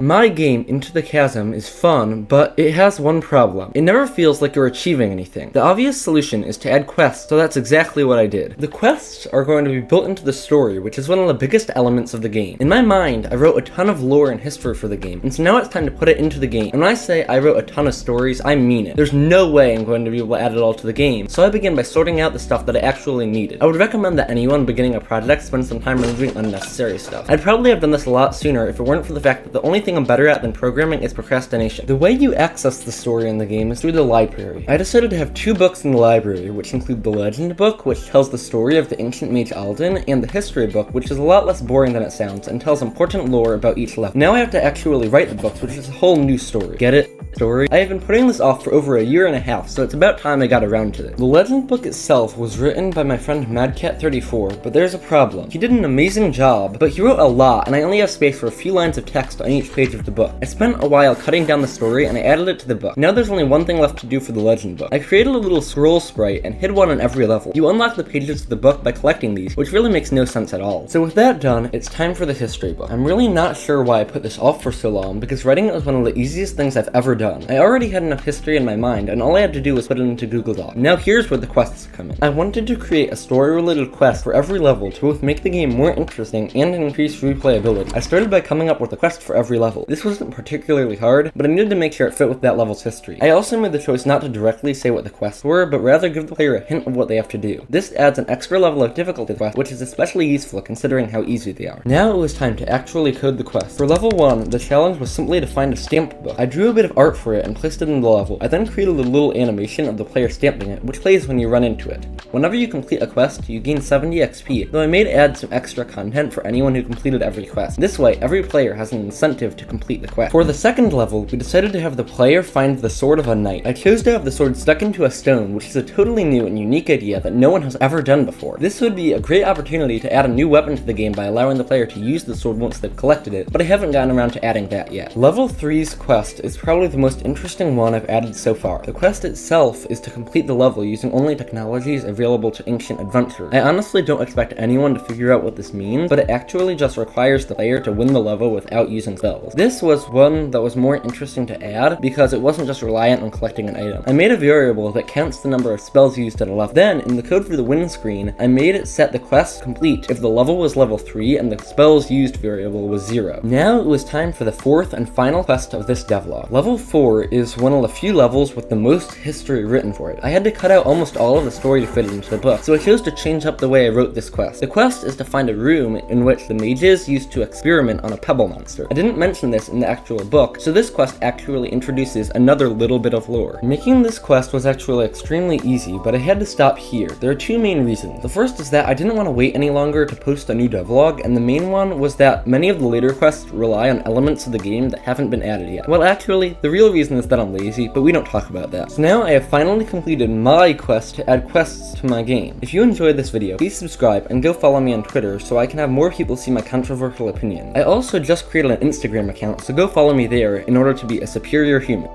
My game, Into the Chasm, is fun, but it has one problem. It never feels like you're achieving anything. The obvious solution is to add quests, so that's exactly what I did. The quests are going to be built into the story, which is one of the biggest elements of the game. In my mind, I wrote a ton of lore and history for the game, and so now it's time to put it into the game. And when I say I wrote a ton of stories, I mean it. There's no way I'm going to be able to add it all to the game, so I began by sorting out the stuff that I actually needed. I would recommend that anyone beginning a project spend some time removing unnecessary stuff. I'd probably have done this a lot sooner if it weren't for the fact that the only thing I'm better at than programming is procrastination. The way you access the story in the game is through the library. I decided to have 2 books in the library, which include the Legend book, which tells the story of the ancient mage Alden, and the History book, which is a lot less boring than it sounds and tells important lore about each level. Now I have to actually write the books, which is a whole new story. Get it? Story? I have been putting this off for over a year and a half, so it's about time I got around to it. The Legend book itself was written by my friend Madcat34, but there's a problem. He did an amazing job, but he wrote a lot, and I only have space for a few lines of text on each page of the book. I spent a while cutting down the story, and I added it to the book. Now there's only one thing left to do for the Legend book. I created a little scroll sprite and hid one on every level. You unlock the pages of the book by collecting these, which really makes no sense at all. So with that done, it's time for the History book. I'm really not sure why I put this off for so long, because writing it was one of the easiest things I've ever done. I already had enough history in my mind, and all I had to do was put it into Google Docs. Now here's where the quests come in. I wanted to create a story-related quest for every level to both make the game more interesting and increase replayability. I started by coming up with a quest for every level. This wasn't particularly hard, but I needed to make sure it fit with that level's history. I also made the choice not to directly say what the quests were, but rather give the player a hint of what they have to do. This adds an extra level of difficulty to the quest, which is especially useful considering how easy they are. Now it was time to actually code the quest. For level 1, the challenge was simply to find a stamped book. I drew a bit of art for it and placed it in the level. I then created a little animation of the player stamping it, which plays when you run into it. Whenever you complete a quest, you gain 70 XP, though I made add some extra content for anyone who completed every quest. This way, every player has an incentive to complete the quest. For the second level, we decided to have the player find the sword of a knight. I chose to have the sword stuck into a stone, which is a totally new and unique idea that no one has ever done before. This would be a great opportunity to add a new weapon to the game by allowing the player to use the sword once they've collected it, but I haven't gotten around to adding that yet. Level 3's quest is probably the most interesting one I've added so far. The quest itself is to complete the level using only technologies available to ancient adventurers. I honestly don't expect anyone to figure out what this means, but it actually just requires the player to win the level without using spells. This was one that was more interesting to add because it wasn't just reliant on collecting an item. I made a variable that counts the number of spells used at a level. Then, in the code for the win screen, I made it set the quest complete if the level was level 3 and the spells used variable was 0. Now it was time for the 4th and final quest of this devlog. Level 4 is one of the few levels with the most history written for it. I had to cut out almost all of the story to fit it into the book, so I chose to change up the way I wrote this quest. The quest is to find a room in which the mages used to experiment on a pebble monster. I didn't mention this in the actual book, so this quest actually introduces another little bit of lore. Making this quest was actually extremely easy, but I had to stop here. There are 2 main reasons. The first is that I didn't want to wait any longer to post a new devlog, and the main one was that many of the later quests rely on elements of the game that haven't been added yet. Well, actually, the real reason is that I'm lazy, but we don't talk about that. So now I have finally completed my quest to add quests to my game. If you enjoyed this video, please subscribe and go follow me on Twitter so I can have more people see my controversial opinion. I also just created an Instagram account, so go follow me there in order to be a superior human.